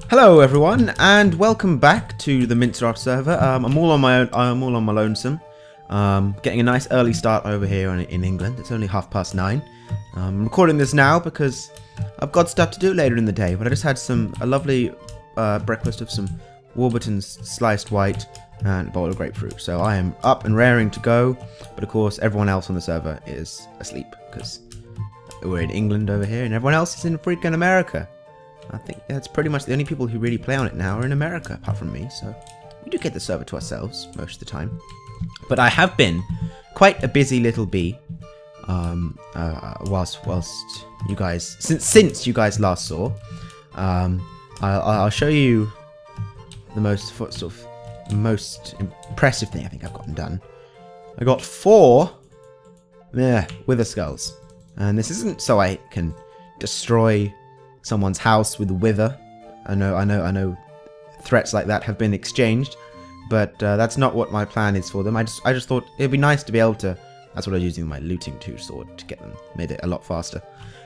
Hello everyone, and welcome back to the MinceRaft server. I'm all on my own. I'm all on my lonesome. Getting a nice early start over here in England. It's only 9:30. I'm recording this now because I've got stuff to do later in the day. But I just had a lovely breakfast of some Warburton's sliced white and a bowl of grapefruit. So I am up and raring to go. But of course, everyone else on the server is asleep because we're in England over here, and everyone else is in freaking America. I think that's pretty much the only people who really play on it now are in America, apart from me, so we do get the server to ourselves most of the time. But I have been quite a busy little bee, whilst you guys, since you guys last saw. I'll show you the most impressive thing I think I've gotten done. I got 4 wither skulls, and this isn't so I can destroy someone's house with a wither. I know threats like that have been exchanged, but that's not what my plan is for them. I just thought it'd be nice to be able to. That's what I was using my looting 2 sword to get them. Made it a lot faster.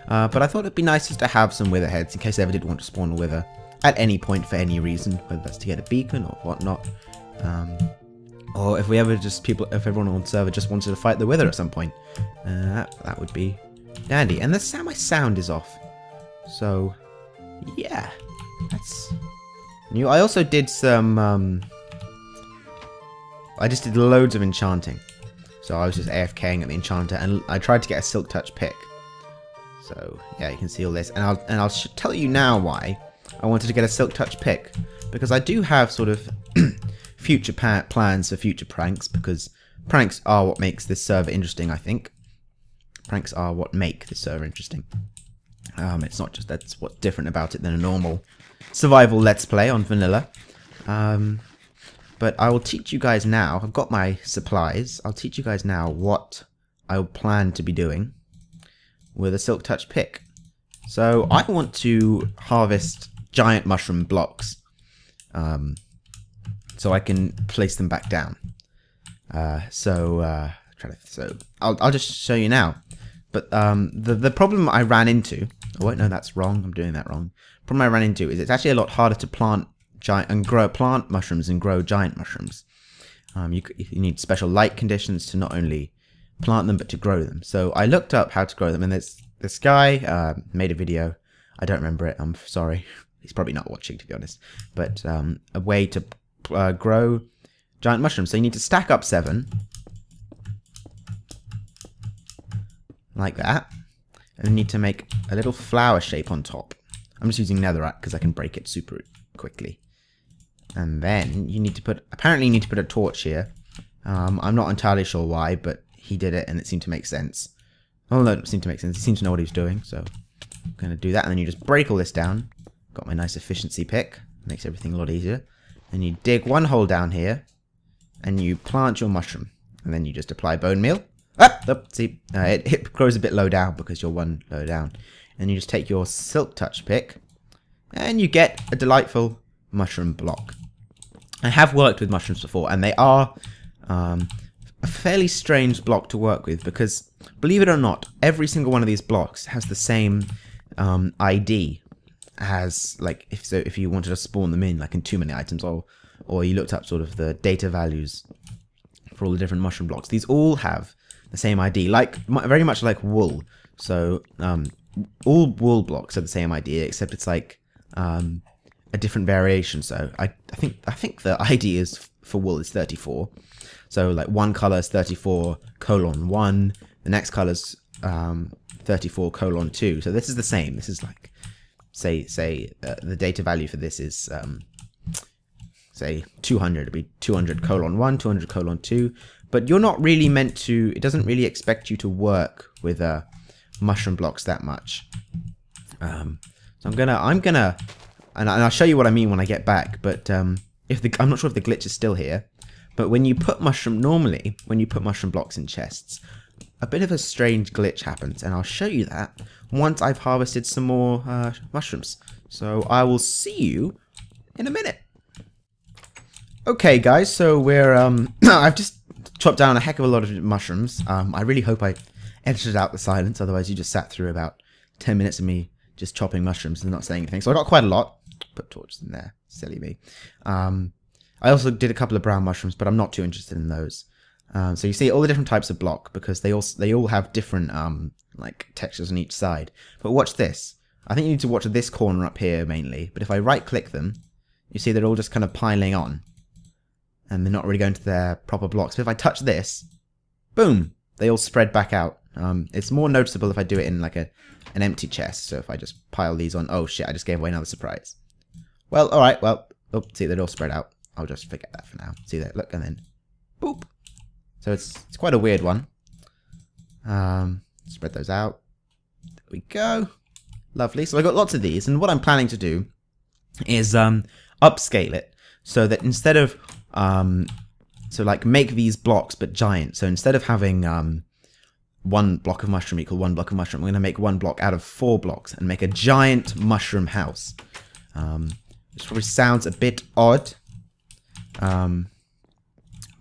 But I thought it'd be nice just to have some wither heads in case I ever did want to spawn a wither at any point for any reason, whether that's to get a beacon or whatnot, or if everyone on the server just wanted to fight the wither at some point, that would be dandy. And my sound is off. So, yeah, that's new. I also did some, I just did loads of enchanting. So I was just AFKing at the enchanter, and I tried to get a silk touch pick. So, yeah, you can see all this. And I'll tell you now why I wanted to get a silk touch pick. Because I do have sort of future plans for future pranks, because pranks are what makes this server interesting, I think. Pranks are what make this server interesting. It's not just that's what's different about it than a normal survival let's play on vanilla. But I will teach you guys now. I've got my supplies. I'll teach you guys now what I plan to be doing with a silk touch pick. So I want to harvest giant mushroom blocks, so I can place them back down. So I'll just show you now. But the problem I ran into, oh wait, no, that's wrong. I'm doing that wrong. The problem I ran into is it's actually a lot harder to plant mushrooms and grow giant mushrooms. You need special light conditions to not only plant them but to grow them. So I looked up how to grow them, and this guy made a video. I don't remember it. I'm sorry. He's probably not watching, to be honest. But a way to grow giant mushrooms. So you need to stack up 7. Like that, and you need to make a little flower shape on top. I'm just using netherrack because I can break it super quickly. And then you need to put, apparently you need to put a torch here. I'm not entirely sure why, but he did it and it seemed to make sense. Oh no, it seemed to make sense. He seemed to know what he was doing, so I'm going to do that. And then you just break all this down. Got my nice efficiency pick. Makes everything a lot easier. And you dig 1 hole down here, and you plant your mushroom. And then you just apply bone meal. See, it grows a bit low down because you're 1 low down. And you just take your silk touch pick, and you get a delightful mushroom block. I have worked with mushrooms before, and they are a fairly strange block to work with because, believe it or not, every single one of these blocks has the same ID as, like, if you wanted to spawn them in, like in too many items, or you looked up sort of the data values for all the different mushroom blocks. These all have the same ID, very much like wool. So all wool blocks are the same ID, except it's like a different variation. So I think the ID is for wool is 34. So like one color is 34:1. The next color's 34:2. So this is the same. This is like say the data value for this is say 200. It'd be 200:1, 200:2. But you're not really meant to, it doesn't really expect you to work with mushroom blocks that much. So I'm gonna, and I'll show you what I mean when I get back, but I'm not sure if the glitch is still here, but when you put mushroom blocks in chests, a bit of a strange glitch happens, and I'll show you that once I've harvested some more mushrooms. So I will see you in a minute. Okay guys, so we're, I've just chopped down a heck of a lot of mushrooms. I really hope I edited out the silence, otherwise you just sat through about 10 minutes of me just chopping mushrooms and not saying anything. So I got quite a lot, put torches in there. Silly me. I also did a couple of brown mushrooms, but I'm not too interested in those. So you see all the different types of block because they all have different like textures on each side. But watch this. I think you need to watch this corner up here mainly. But if I right click them, you see they're all just kind of piling on, and they're not really going to their proper blocks. But if I touch this, boom, they all spread back out. It's more noticeable if I do it in like an empty chest. So if I just pile these on, oh shit, I just gave away another surprise. Well, all right, well, oh, see, they're all spread out. I'll just forget that for now. See that? Look, and then boop. So it's quite a weird one. Spread those out. There we go. Lovely. So I got lots of these, and what I'm planning to do is upscale it so that instead of so like make these blocks but giant. So instead of having one block of mushroom equal one block of mushroom, I'm going to make one block out of 4 blocks and make a giant mushroom house. This probably sounds a bit odd.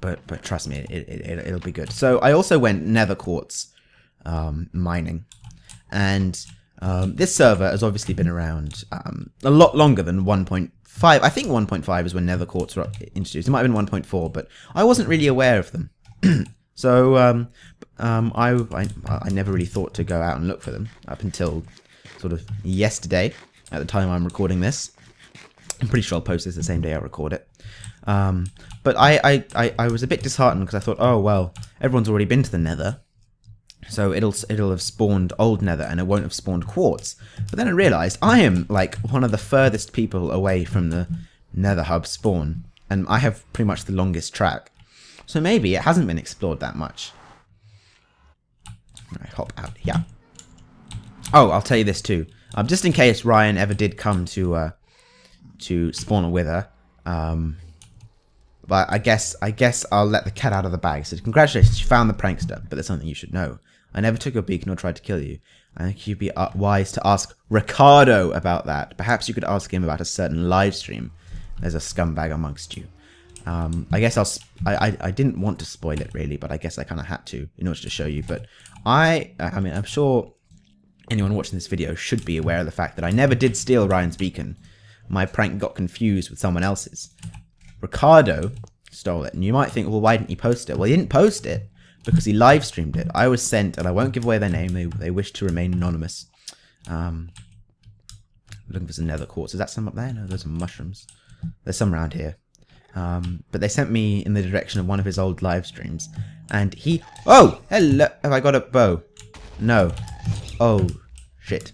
But trust me, it'll be good. So I also went nether quartz mining, and this server has obviously been around a lot longer than 1.5. I think 1.5 is when nether quartz were introduced. It might have been 1.4, but I wasn't really aware of them. So I never really thought to go out and look for them up until sort of yesterday, at the time I'm recording this. I'm pretty sure I'll post this the same day I record it. But I was a bit disheartened because I thought, oh well, everyone's already been to the nether, so it'll have spawned old nether and it won't have spawned quartz. But then I realised I am like one of the furthest people away from the nether hub spawn, and I have pretty much the longest track. So maybe it hasn't been explored that much. Alright, hop out here. Oh, I'll tell you this too. Just in case Ryan ever did come to spawn a wither. But I guess I'll let the cat out of the bag. So congratulations, you found the prankster. But there's something you should know. I never took your beacon or tried to kill you. I think you'd be wise to ask Ricardo about that. Perhaps you could ask him about a certain live stream. There's a scumbag amongst you. I guess I didn't want to spoil it really, but I guess I kind of had to in order to show you. But I mean, I'm sure anyone watching this video should be aware of the fact that I never did steal Ryan's beacon. My prank got confused with someone else's. Ricardo stole it, and you might think, well, why didn't he post it? Well, he didn't post it because he live streamed it. I was sent, and I won't give away their name. They wish to remain anonymous. Looking for some nether quartz. Is that some up there? No, those are mushrooms. There's some around here. But they sent me in the direction of one of his old live streams, and he... Oh, hello. Have I got a bow? No. Oh, shit.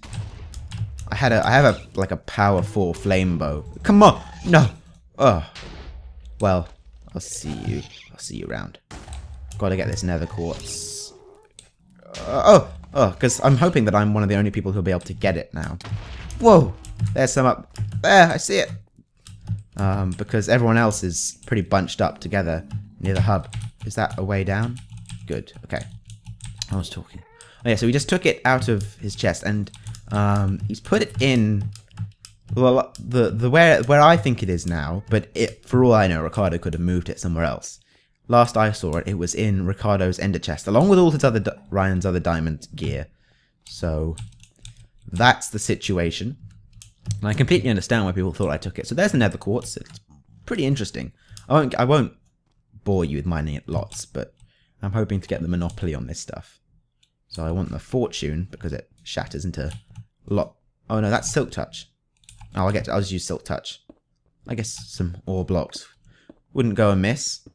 I have like a power 4 flame bow. Come on, no. Oh, well, I'll see you. I'll see you around. Gotta get this nether quartz. Because I'm hoping that I'm one of the only people who'll be able to get it now. Whoa, there's some up there. I see it. Because everyone else is pretty bunched up together near the hub. Is that a way down? Good. Okay. I was talking. Oh yeah, so we just took it out of his chest and he's put it in. Well, the where I think it is now, but for all I know, Ricardo could have moved it somewhere else. Last I saw it, it was in Ricardo's ender chest, along with all his Ryan's other diamond gear. So that's the situation. And I completely understand why people thought I took it. So there's the nether quartz. It's pretty interesting. I won't bore you with mining it lots, but I'm hoping to get the monopoly on this stuff. So I want the fortune because it shatters into a lot. Oh no, that's silk touch. Oh, I'll just use silk touch. I guess some ore blocks wouldn't go amiss.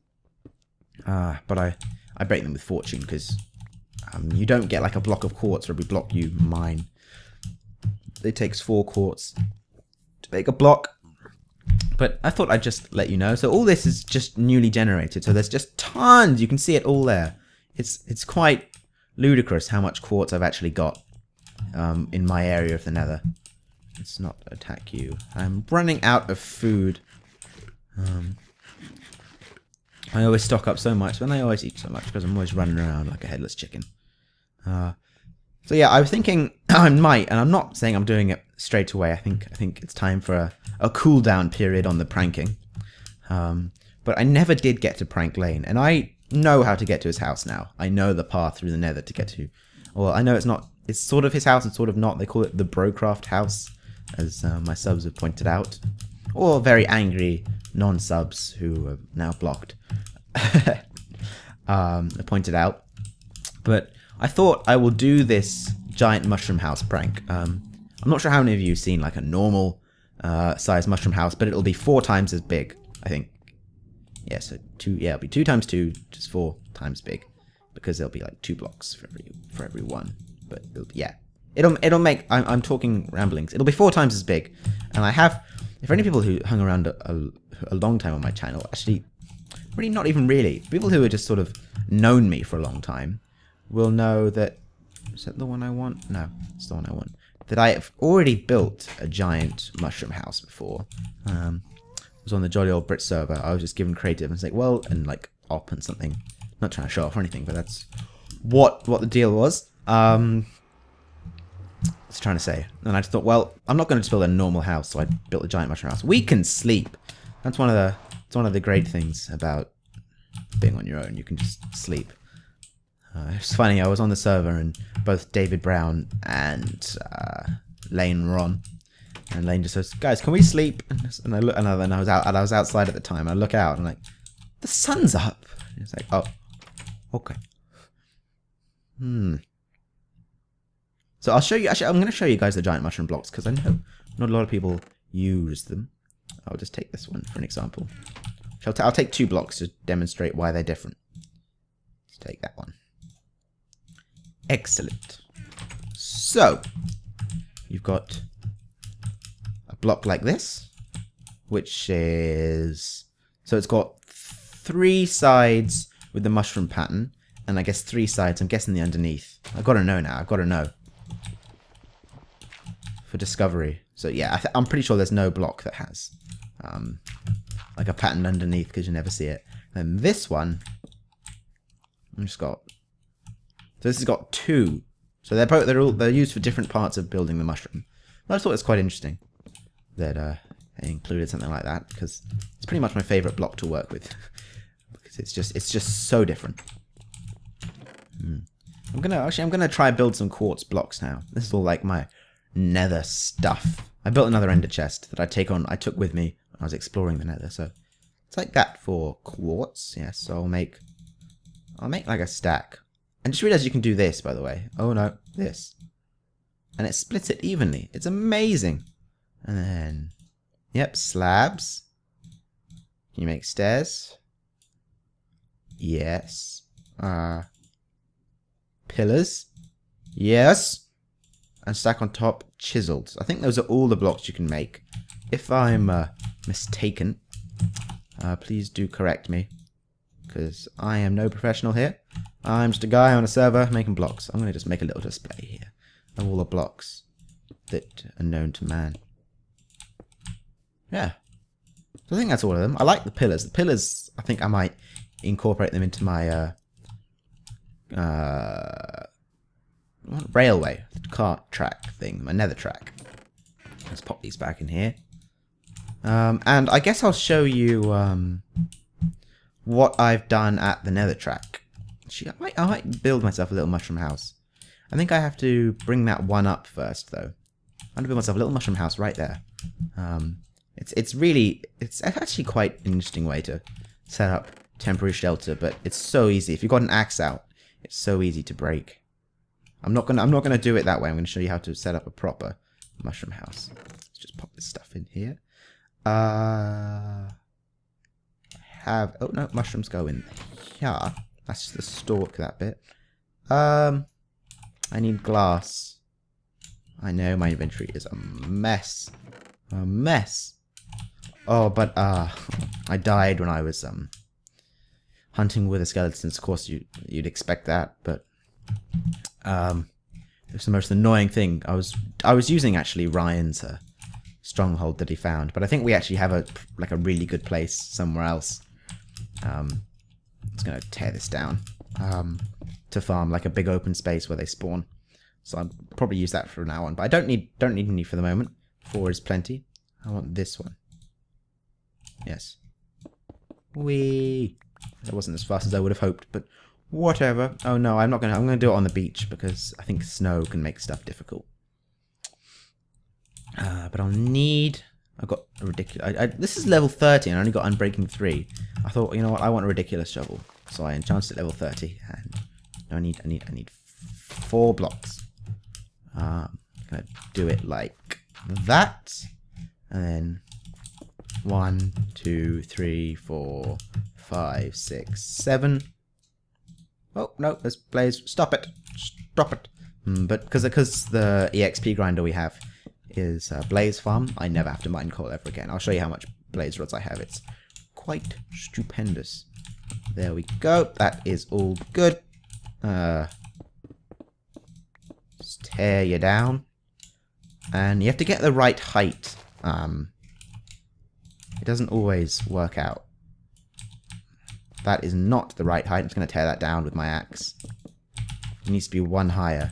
But I break them with fortune because you don't get like a block of quartz for every block you mine. It takes 4 quartz to make a block. But I thought I'd just let you know. So all this is just newly generated. So there's just tons. You can see it all there. It's quite ludicrous how much quartz I've actually got in my area of the nether. Let's not attack you. I'm running out of food. I always stock up so much, and I always eat so much because I'm always running around like a headless chicken. So yeah, I was thinking I might, and I'm not saying I'm doing it straight away. I think it's time for a cool down period on the pranking. But I never did get to Prank Lane, and I know how to get to his house now. I know the path through the nether to get to... Well, I know it's not... It's sort of his house and sort of not. They call it the Brocraft house, as my subs have pointed out. or very angry non-subs who are now blocked pointed out. But I thought I will do this giant mushroom house prank. I'm not sure how many of you have seen like a normal size mushroom house, but it'll be 4 times as big, I think. Yeah, so it'll be 2 times 2, just 4 times big, because there'll be like 2 blocks for every one. But it'll make. I'm talking ramblings. It'll be 4 times as big, and I have. For any people who hung around a long time on my channel, actually, really not even really, people who are just sort of known me for a long time, will know that. Is that the one I want? No, it's the one I want. That I have already built a giant mushroom house before. I was on the jolly old Brit server. I was just given creative and it's like, well, and like op and something. Not trying to show off or anything, but that's what the deal was. I was trying to say, and I just thought, well, I'm not going to just build a normal house, so I built a giant mushroom house. We can sleep. That's one of the great things about being on your own. You can just sleep. It's funny. I was on the server, and both David Brown and Lane were on, and Lane just says, "Guys, can we sleep?" And I look, and I was outside at the time. I look out, and I'm like, the sun's up. And it's like, oh, okay. So I'll show you. Actually, I'm going to show you guys the giant mushroom blocks because I know not a lot of people use them. I'll just take this one for an example. I'll take 2 blocks to demonstrate why they're different. Let's take that one. Excellent. So you've got a block like this, which is it's got 3 sides with the mushroom pattern, and I guess 3 sides. I'm guessing the underneath. I've got to know now. I've got to know. For discovery. So yeah, I'm pretty sure there's no block that has like a pattern underneath because you never see it. And this one, so this has got 2. So they're used for different parts of building the mushroom. But I thought it was quite interesting that they included something like that because it's pretty much my favorite block to work with because it's just so different. I'm gonna try build some quartz blocks now. This is all like my nether stuff. I built another ender chest that I took with me when I was exploring the nether. So it's like that for quartz. Yes, so I'll make like a stack. And just realized you can do this, by the way. Oh no, this. And it splits it evenly. It's amazing. And then, yep, slabs. Can you make stairs? Yes. Pillars. Yes. And stack on top, chisels. I think those are all the blocks you can make. If I'm mistaken, please do correct me, because I am no professional here. I'm just a guy on a server making blocks. I'm going to just make a little display here of all the blocks that are known to man. Yeah. So I think that's all of them. I like the pillars. The pillars, I think I might incorporate them into my railway cart track thing, my nether track. Let's pop these back in here. And I guess I'll show you what I've done at the nether track. Actually, I might build myself a little mushroom house. I think I have to bring that one up first, though. I'm going to build myself a little mushroom house right there. It's actually quite an interesting way to set up temporary shelter, but it's so easy. If you've got an axe out, it's so easy to break. I'm not gonna do it that way. I'm gonna show you how to set up a proper mushroom house. Let's just pop this stuff in here. Oh no, mushrooms go in here. That's the stalk, that bit. I need glass. I know my inventory is a mess. A mess. Oh, but I died when I was hunting with the skeletons. Of course, you'd expect that, but it's the most annoying thing. I was using actually Ryan's stronghold that he found, but I think we actually have a really good place somewhere else. I'm just gonna tear this down to farm, like a big open space where they spawn. So I'll probably use that from now on. But I don't need any for the moment. 4 is plenty. I want this one. Yes. Whee! That wasn't as fast as I would have hoped, but whatever. Oh no, I'm gonna do it on the beach because I think snow can make stuff difficult. But I'll need I got a ridiculous... This is level 30 and I only got Unbreaking 3. I thought, you know what, I want a ridiculous shovel. So I enchanted level 30 and I need 4 blocks. I'm gonna do it like that. And then 1, 2, 3, 4, 5, 6, 7. Oh, no, there's Blaze. Stop it. Stop it. But because the EXP grinder we have is Blaze Farm, I never have to mine coal ever again. I'll show you how much Blaze rods I have. It's quite stupendous. There we go. That is all good. Just tear you down. And you have to get the right height. It doesn't always work out. That is not the right height. I'm just going to tear that down with my axe. It needs to be 1 higher.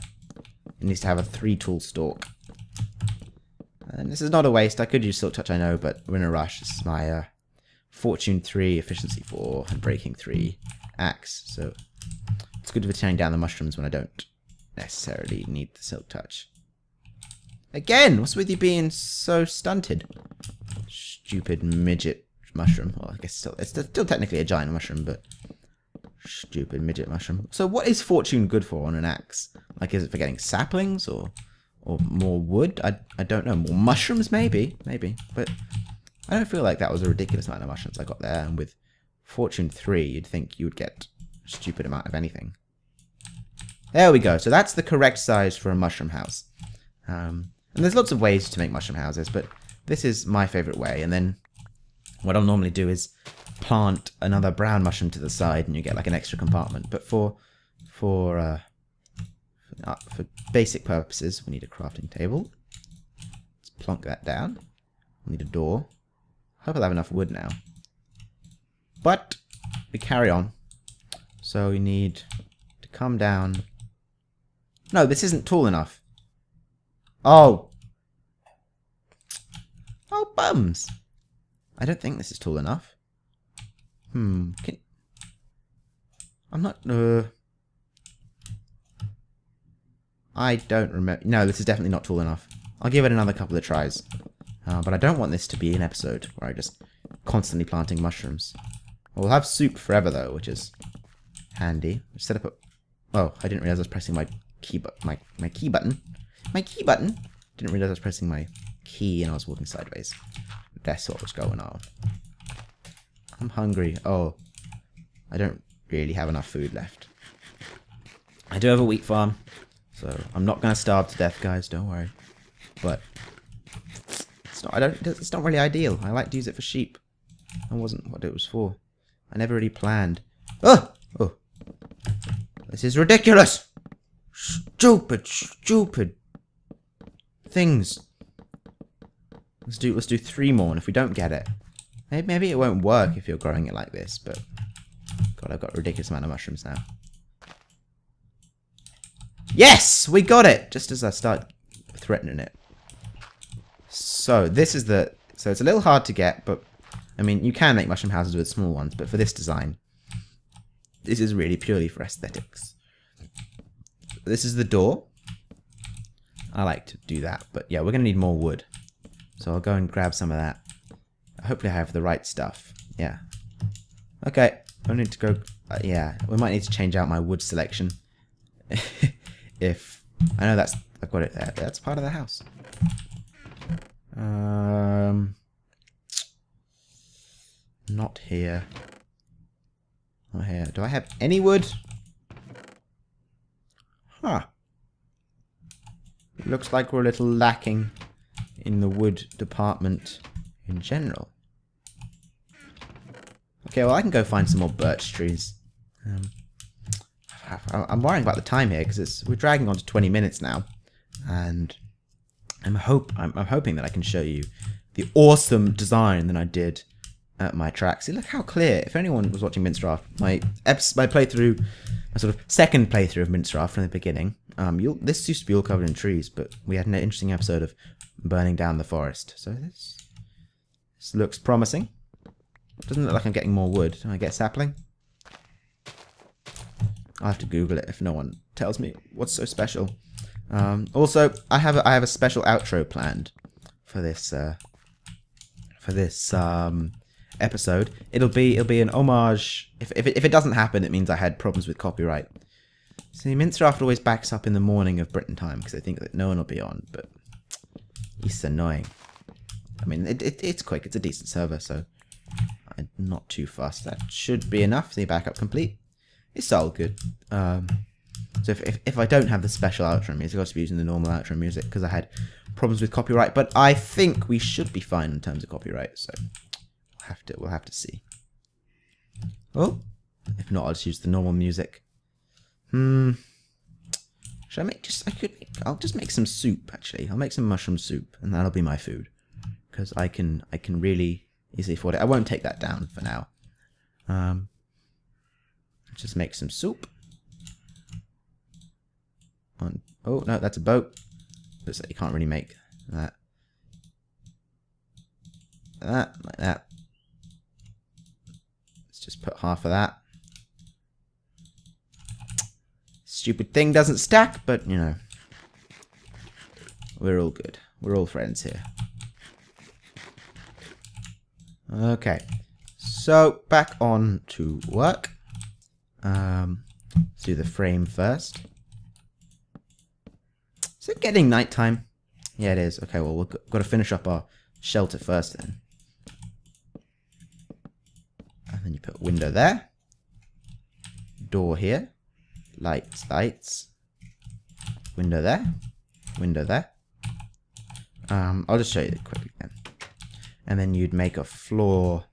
It needs to have a 3-tool stalk. And this is not a waste. I could use Silk Touch, I know, but we're in a rush. This is my Fortune 3, Efficiency 4, and Breaking 3 axe. So it's good for tearing down the mushrooms when I don't necessarily need the Silk Touch. Again, what's with you being so stunted? Stupid midget mushroom. Well, I guess it's still technically a giant mushroom, but stupid midget mushroom. So what is fortune good for on an axe? Like, is it for getting saplings or more wood? I don't know. More mushrooms, maybe. But I don't feel like that was a ridiculous amount of mushrooms I got there. And with fortune 3, you'd think you would get a stupid amount of anything. There we go. So that's the correct size for a mushroom house. And there's lots of ways to make mushroom houses, but this is my favorite way. And then what I'll normally do is plant another brown mushroom to the side, and you get like an extra compartment. But for basic purposes, we need a crafting table. Let's plonk that down. We need a door. I hope I'll have enough wood now. But we carry on. So we need to come down. No, this isn't tall enough. Oh, bums. I don't think this is tall enough. I'm not... I don't remember... No, this is definitely not tall enough. I'll give it another couple of tries. But I don't want this to be an episode where I'm just constantly planting mushrooms. We'll have soup forever, though, which is handy. Set up a... Oh, I didn't realize I was pressing my key button. My key button? My key button? Didn't realize I was pressing my key and I was walking sideways. That's what was going on. I'm hungry. Oh, I don't really have enough food left. I do have a wheat farm, so I'm not going to starve to death, guys. Don't worry. But it's not. It's not really ideal. I like to use it for sheep. That wasn't what it was for. I never really planned. Oh, this is ridiculous. Stupid things. Let's do 3 more, and if we don't get it, maybe it won't work if you're growing it like this. But God, I've got a ridiculous amount of mushrooms now. Yes, we got it. Just as I start threatening it. So this is so it's a little hard to get, but I mean you can make mushroom houses with small ones, but for this design, this is really purely for aesthetics. This is the door. I like to do that, but yeah, we're gonna need more wood. So I'll go and grab some of that. Hopefully I have the right stuff. Yeah. Okay. I need to go... yeah, we might need to change out my wood selection. If... I know I've got it there. That's part of the house. Not here. Not here. Do I have any wood? Huh. It looks like we're a little lacking in the wood department in general. Okay, well I can go find some more birch trees. I'm worrying about the time here because we're dragging on to 20 minutes now, and I'm hoping that I can show you the awesome design that I did at my track. See, look how clear. If anyone was watching MinceRaft, my playthrough, my sort of second playthrough of MinceRaft from the beginning, this used to be all covered in trees, but we had an interesting episode of burning down the forest. So this looks promising. Doesn't look like I'm getting more wood. Do I get sapling? I'll have to Google it if no one tells me what's so special. Also, I have a special outro planned for this for this episode. It'll be an homage. If it doesn't happen, it means I had problems with copyright. See, MinceRaft always backs up in the morning of Britain time because they think that no one will be on, but it's annoying. I mean, it's quick. It's a decent server, so I'm not too fast. That should be enough. See, backup complete. It's all good. So if I don't have the special outro music, I'll just be using the normal outro music because I had problems with copyright. But I think we should be fine in terms of copyright. So we'll have to see. Oh, if not, I'll just use the normal music. Should I make I'll just make some soup. Actually, I'll make some mushroom soup, and that'll be my food because I can really easily afford it. I won't take that down for now. Just make some soup. Oh no, that's a boat. Looks like you can't really make that. Like that. Let's just put half of that. Stupid thing doesn't stack, but you know, we're all good. We're all friends here. Okay, so back on to work. Let's do the frame first. Is it getting nighttime? Yeah, it is. Okay, well, we've got to finish up our shelter first then. And then you put window there. Door here. Lights. Window there. Window there. I'll just show you quickly then. And then you'd make a floor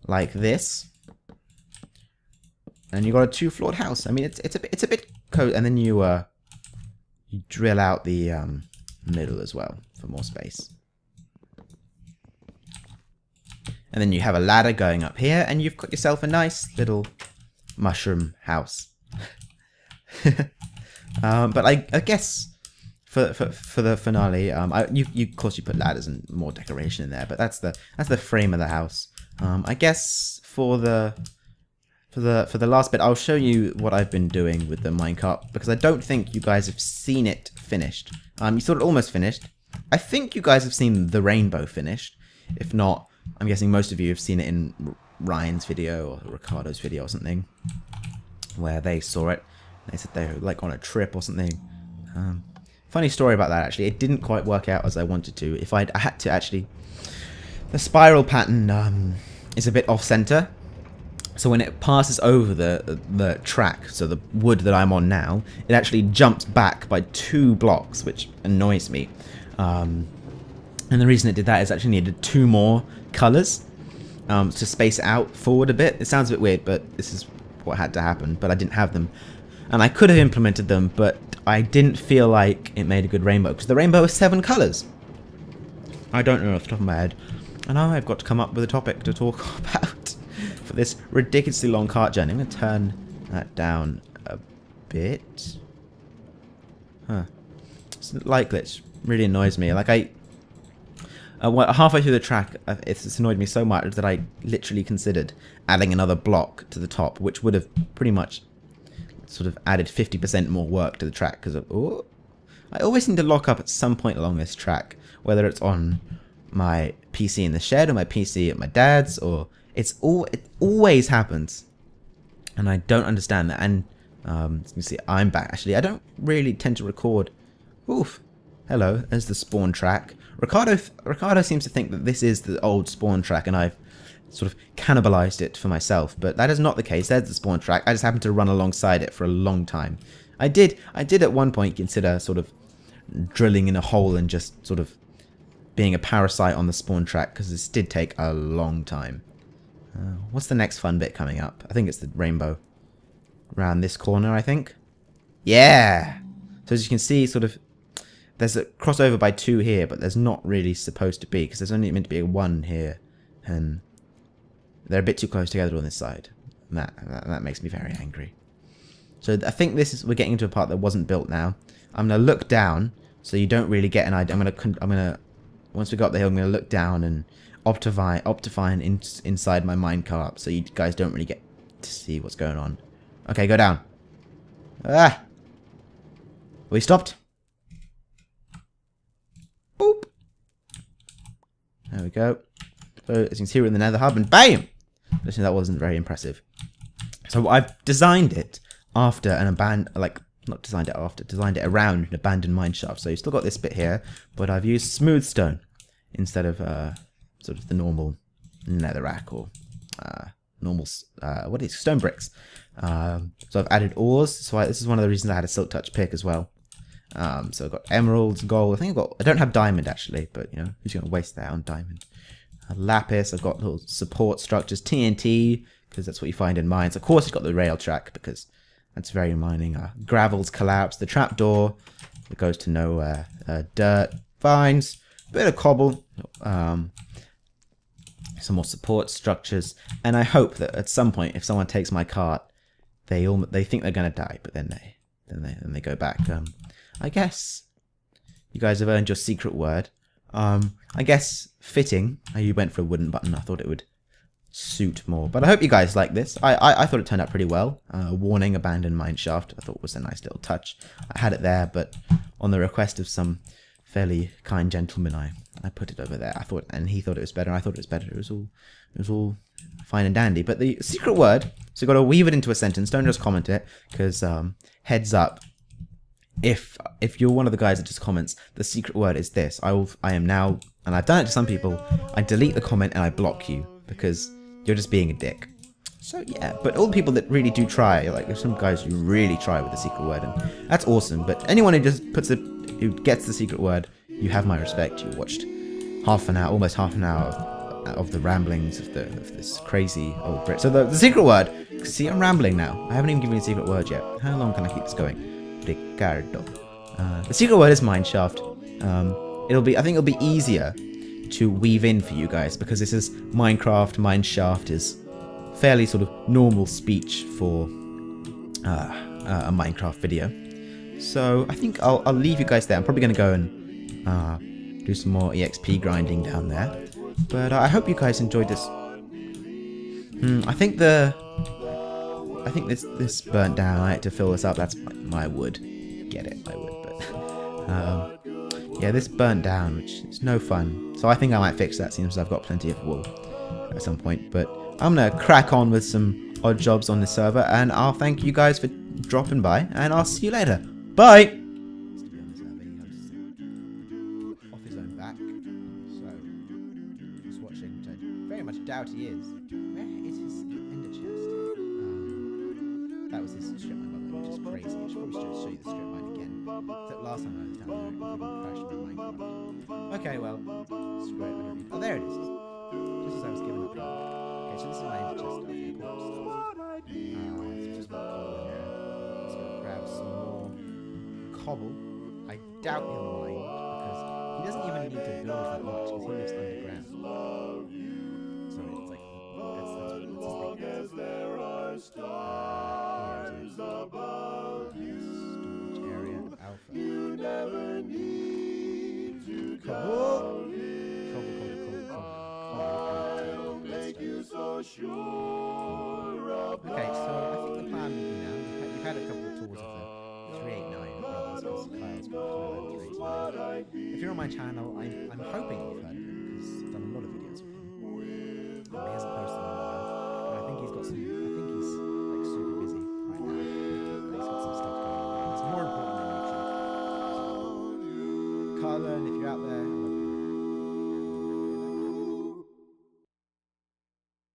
like this. And you got a 2-floored house. I mean, it's a bit cozy. And then you drill out the middle as well for more space. And then you have a ladder going up here, and you've got yourself a nice little mushroom house. But I guess for the finale, of course you put ladders and more decoration in there, but that's the frame of the house. I guess for the last bit, I'll show you what I've been doing with the minecart, because I don't think you guys have seen it finished. You saw it almost finished. I think you guys have seen the rainbow finished. If not, I'm guessing most of you have seen it in Ryan's video or Ricardo's video or something, where they saw it. They said they were like on a trip or something. Funny story about that, actually. It didn't quite work out as I wanted to. I had to actually... The spiral pattern is a bit off-center. So when it passes over the track, so the wood that I'm on now, it actually jumps back by 2 blocks, which annoys me. And the reason it did that is it actually needed 2 more colours to space it out forward a bit. It sounds a bit weird, but this is what had to happen. But I didn't have them. And I could have implemented them, but I didn't feel like it made a good rainbow, because the rainbow is 7 colours. I don't know off the top of my head. And now I've got to come up with a topic to talk about for this ridiculously long cart journey. I'm going to turn that down a bit. Huh. It's light glitch really annoys me. Like halfway through the track, it's annoyed me so much that I literally considered adding another block to the top, which would have pretty much sort of added 50% more work to the track, because I always need to lock up at some point along this track, whether it's on my PC in the shed or my PC at my dad's, or it always happens, and I don't understand that. And as you can see, I'm back. Actually, I don't really tend to record. Oof. Hello, there's the spawn track. Ricardo seems to think that this is the old spawn track, and I've sort of cannibalized it for myself, but that is not the case. There's the spawn track. I just happened to run alongside it for a long time. I did at one point consider sort of drilling in a hole and just sort of being a parasite on the spawn track, because this did take a long time. What's the next fun bit coming up? I think it's the rainbow around this corner, I think. Yeah! So as you can see, sort of, there's a crossover by 2 here, but there's not really supposed to be, because there's only meant to be a 1 here, and they're a bit too close together on this side. And that makes me very angry. So I think we're getting into a part that wasn't built now. I'm gonna look down, so you don't really get an idea. I'm gonna once we got up the hill, I'm gonna look down and optifine inside my minecart, so you guys don't really get to see what's going on. Okay, go down. Ah, we stopped. Boop. There we go. So as you can see, we're in the Nether Hub, and BAM! Listen, that wasn't very impressive. So I've designed it after an abandoned, like, not designed it after, designed it around an abandoned mine shaft. So you've still got this bit here, but I've used smooth stone instead of sort of the normal netherrack or normal, stone bricks. So I've added ores. So this is one of the reasons I had a silk touch pick as well. So I've got emeralds, gold. I don't have diamond actually, but you know, who's going to waste that on diamond? Lapis. I've got little support structures, TNT, because that's what you find in mines. Of course, you've got the rail track because that's very mining. Gravel's collapsed. The trapdoor that goes to nowhere. Dirt, vines, bit of cobble. Some more support structures, and I hope that at some point, if someone takes my cart, they think they're gonna die, but then they go back. I guess you guys have earned your secret word. I guess fitting. You went for a wooden button. I thought it would suit more, but I hope you guys like this. I thought it turned out pretty well. Warning: abandoned mine shaft. I thought was a nice little touch. I had it there, but on the request of some fairly kind gentleman, I put it over there. And he thought it was better. And I thought it was better. It was all fine and dandy. But the secret word, so you've got to weave it into a sentence. Don't just comment it, because heads up, if you're one of the guys that just comments, the secret word is this. I am now, and I've done it to some people, I delete the comment and I block you because you're just being a dick. So yeah, but all the people that really do try, like there's some guys who really try with the secret word, and that's awesome. But anyone who just who gets the secret word, you have my respect. You watched almost half an hour of the ramblings of this crazy old Brit. So the secret word, see, I'm rambling now. I haven't even given you a secret word yet. How long can I keep this going? Ricardo. The secret word is mineshaft. I think it'll be easier to weave in for you guys because this is Minecraft. Mineshaft is fairly sort of normal speech for a Minecraft video. So I think I'll leave you guys there. I'm probably going to go and do some more EXP grinding down there. But I hope you guys enjoyed this. I think this burnt down. I had to fill this up. That's my wood. Get it, my wood. But yeah, this burnt down, which is no fun. So I think I might fix that, since I've got plenty of wool at some point. But I'm gonna crack on with some odd jobs on this server, and I'll thank you guys for dropping by, and I'll see you later. Bye. Off his own back. So just watching, which I very much doubt he is. Where is his ender chest? That was his strip mine, by the way, which is crazy. I should probably show you the strip mine again. Except last time I was down there, it crashed with Minecraft. Okay, well, screw it. I don't need. Oh, there it is. Just as I was giving up. Okay, so this is my ender chest stuff. It's just got coal in there. Let's go grab some more cobble. I doubt he'll mind because he doesn't even need to build that much because he lives underground. So it's like that's his thing. Stars above you. Storage area alpha. You never need to cobble. Okay, so I think the plan will be now. You've had a couple of tours of the 389 brothers because Kyle's got 389. If you're on my channel, I'm hoping